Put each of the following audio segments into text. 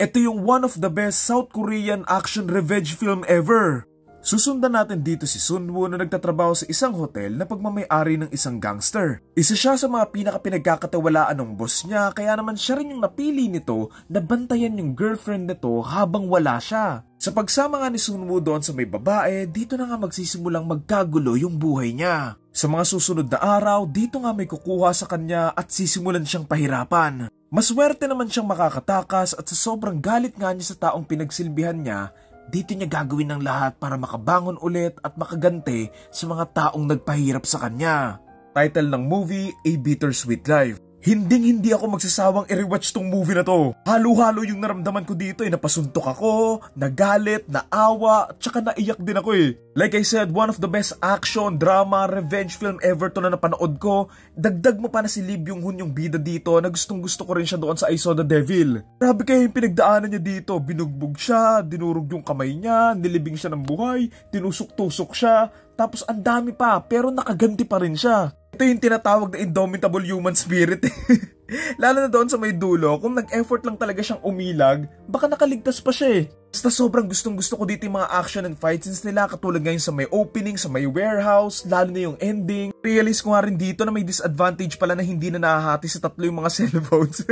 Ito yung one of the best South Korean action revenge film ever. Susundan natin dito si Sunwoo na nagtatrabaho sa isang hotel na pagmamay-ari ng isang gangster. Isa siya sa mga pinaka-pinagkakatiwalaan ng boss niya, kaya naman siya rin yung napili nito na bantayan yung girlfriend nito habang wala siya. Sa pagsama nga ni Sunwoo doon sa may babae, dito na nga magsisimulang magkagulo yung buhay niya. Sa mga susunod na araw, dito nga may kukuha sa kanya at sisimulan siyang pahirapan. Maswerte naman siyang makakatakas at sa sobrang galit nga niya sa taong pinagsilbihan niya, dito niya gagawin ng lahat para makabangon ulit at makagante sa mga taong nagpahirap sa kanya. Title ng movie, A Bittersweet Life. Hindi ako magsasawang i-rewatch tong movie na to. Halo-halo yung naramdaman ko dito napasuntok ako, nagalit, naawa, at saka naiyak din ako Like I said, one of the best action, drama, revenge film ever to na napanood ko. Dagdag mo pa na si Lee Byung-hun yung bida dito na gustong gusto ko rin siya doon sa I Saw the Devil. Grabe kayo yung pinagdaanan niya dito. Binugbog siya, dinurog yung kamay niya, nilibing siya ng buhay, tinusok-tusok siya. Tapos ang dami pa, pero nakaganti pa rin siya. Ito yung tinatawag na indomitable human spirit. Lalo na doon sa may dulo, kung nag-effort lang talaga siyang umilag, baka nakaligtas pa siya Basta sobrang gustong gusto ko dito yung mga action and fight scenes nila, katulad ngayon sa may opening, sa may warehouse, lalo na yung ending. Realize ko nga rin dito na may disadvantage pala na hindi na nahahati sa tatlo yung mga cellphones.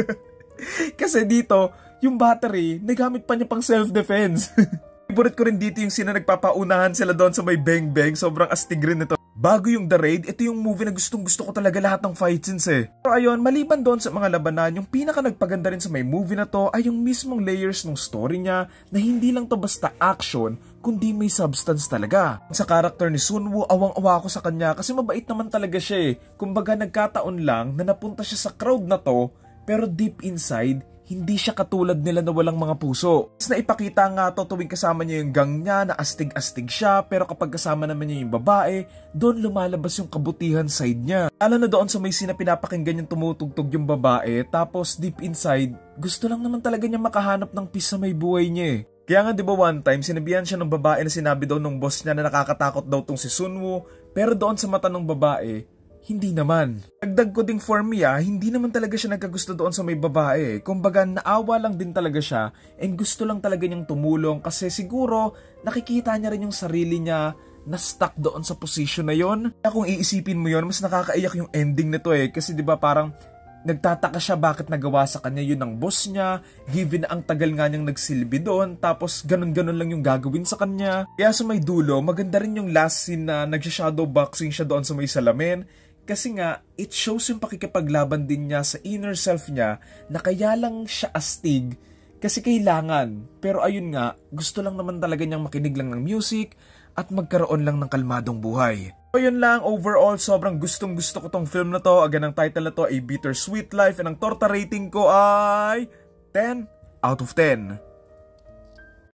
Kasi dito, yung battery, nagamit pa niya pang self-defense. Favorite ko rin dito yung sina nagpapaunahan sila doon sa may bang-bang, sobrang astig rin ito. Bago yung The Raid, ito yung movie na gustong gusto ko talaga lahat ng fight scenes Pero ayun, maliban doon sa mga labanan, yung pinaka nagpaganda rin sa may movie na to ay yung mismong layers ng story niya na hindi lang to basta action, kundi may substance talaga. Sa karakter ni Sunwoo, awang-awa ako sa kanya kasi mabait naman talaga siya Kumbaga nagkataon lang na napunta siya sa crowd na to, pero deep inside, hindi siya katulad nila na walang mga puso. Mas naipakita nga to tuwing kasama niya yung gang niya na astig-astig siya, pero kapag kasama naman niya yung babae, doon lumalabas yung kabutihan side niya. Lalo na doon sa may scene na pinapakinggan yung tumutugtog yung babae, tapos deep inside, gusto lang naman talaga niya makahanap ng peace sa may buhay niya Kaya nga diba one time, sinabihan siya ng babae na sinabi daw ng boss niya na nakakatakot daw tong si Sunwoo, pero doon sa mata ng babae, hindi naman. Dagdag ko ding for me hindi naman talaga siya nagkagusto doon sa may babae Kumbaga naawa lang din talaga siya and gusto lang talaga niyang tumulong kasi siguro nakikita niya rin yung sarili niya na stuck doon sa position na yon. Kaya kung iisipin mo yon, mas nakakaiyak yung ending nito kasi diba parang nagtataka siya bakit nagawa sa kanya yun ng boss niya, given na ang tagal nga niyang nagsilbi doon, tapos ganun-ganun lang yung gagawin sa kanya. Kaya sa may dulo, maganda rin yung last scene na nagsha-shadow boxing siya doon sa may salamin. Kasi nga, it shows yung pakikipaglaban din niya sa inner self niya na kaya lang siya astig kasi kailangan. Pero ayun nga, gusto lang naman talaga niyang makinig lang ng music at magkaroon lang ng kalmadong buhay. So yun lang, overall, sobrang gustong gusto ko tong film na to. Again, ang title na to ay Bittersweet Life and ang torta rating ko ay 10 out of 10.